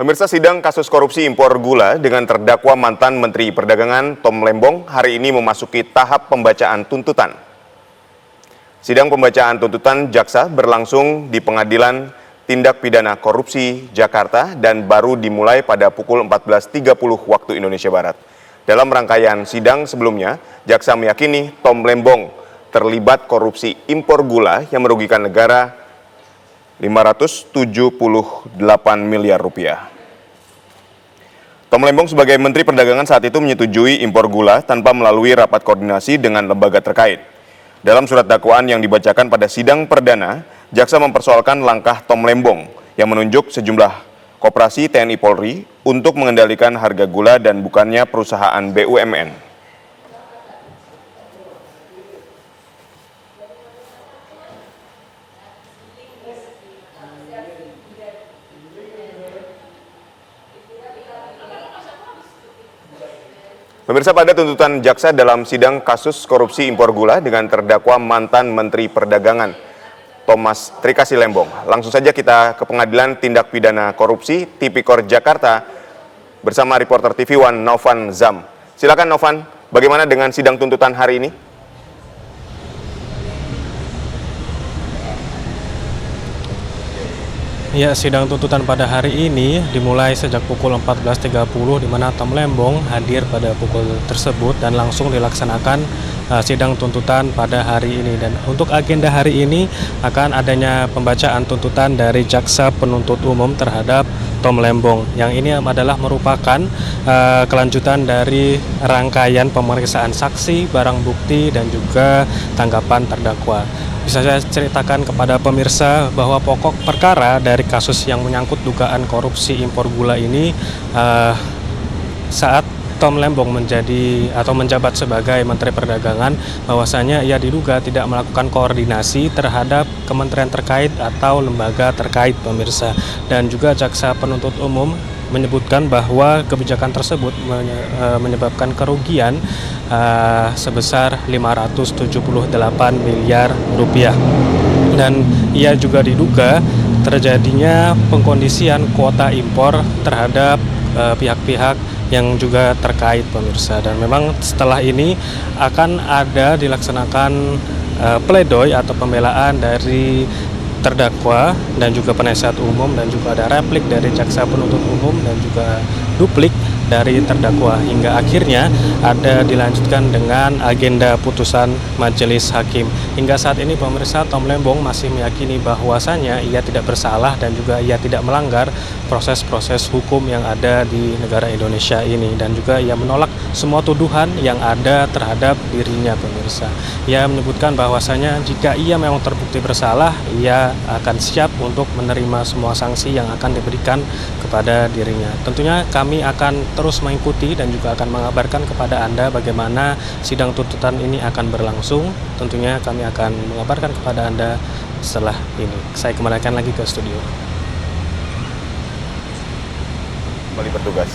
Pemirsa, sidang kasus korupsi impor gula dengan terdakwa mantan Menteri Perdagangan Tom Lembong hari ini memasuki tahap pembacaan tuntutan. Sidang pembacaan tuntutan jaksa berlangsung di Pengadilan Tindak Pidana Korupsi Jakarta dan baru dimulai pada pukul 14.30 waktu Indonesia Barat. Dalam rangkaian sidang sebelumnya, jaksa meyakini Tom Lembong terlibat korupsi impor gula yang merugikan negara 578 miliar rupiah. Tom Lembong sebagai Menteri Perdagangan saat itu menyetujui impor gula tanpa melalui rapat koordinasi dengan lembaga terkait. Dalam surat dakwaan yang dibacakan pada sidang perdana, jaksa mempersoalkan langkah Tom Lembong yang menunjuk sejumlah koperasi TNI Polri untuk mengendalikan harga gula dan bukannya perusahaan BUMN. Pemirsa, pada tuntutan jaksa dalam sidang kasus korupsi impor gula dengan terdakwa mantan Menteri Perdagangan Thomas Trikasih Lembong. Langsung saja kita ke Pengadilan Tindak Pidana Korupsi Tipikor Jakarta bersama reporter TV One Novan Zam. Silakan Novan, bagaimana dengan sidang tuntutan hari ini? Ya, sidang tuntutan pada hari ini dimulai sejak pukul 14.30 di mana Tom Lembong hadir pada pukul tersebut dan langsung dilaksanakan sidang tuntutan pada hari ini. Dan untuk agenda hari ini akan adanya pembacaan tuntutan dari jaksa penuntut umum terhadap Tom Lembong. Yang ini adalah merupakan kelanjutan dari rangkaian pemeriksaan saksi, barang bukti, dan juga tanggapan terdakwa. Bisa saya ceritakan kepada pemirsa bahwa pokok perkara dari kasus yang menyangkut dugaan korupsi impor gula ini saat Tom Lembong menjabat sebagai Menteri Perdagangan, bahwasanya ia diduga tidak melakukan koordinasi terhadap kementerian terkait atau lembaga terkait, pemirsa. Dan juga jaksa penuntut umum menyebutkan bahwa kebijakan tersebut menyebabkan kerugian sebesar 578 miliar rupiah. Dan ia juga diduga terjadinya pengkondisian kuota impor terhadap pihak-pihak yang juga terkait, pemirsa. Dan memang setelah ini akan ada dilaksanakan pledoi atau pembelaan dari terdakwa dan juga penasihat umum, dan juga ada replik dari jaksa penuntut umum dan juga duplik dari terdakwa, hingga akhirnya ada dilanjutkan dengan agenda putusan majelis hakim. Hingga saat ini pemirsa, Tom Lembong masih meyakini bahwasannya ia tidak bersalah dan juga ia tidak melanggar proses-proses hukum yang ada di negara Indonesia ini, dan juga ia menolak semua tuduhan yang ada terhadap dirinya, pemirsa. Ia menyebutkan bahwasannya jika ia memang terbukti bersalah, ia akan siap untuk menerima semua sanksi yang akan diberikan kepada dirinya. Tentunya kami akan terus mengikuti dan juga akan mengabarkan kepada Anda bagaimana sidang tuntutan ini akan berlangsung. Tentunya kami akan mengabarkan kepada Anda setelah ini. Saya kembalikan lagi ke studio. Kembali bertugas.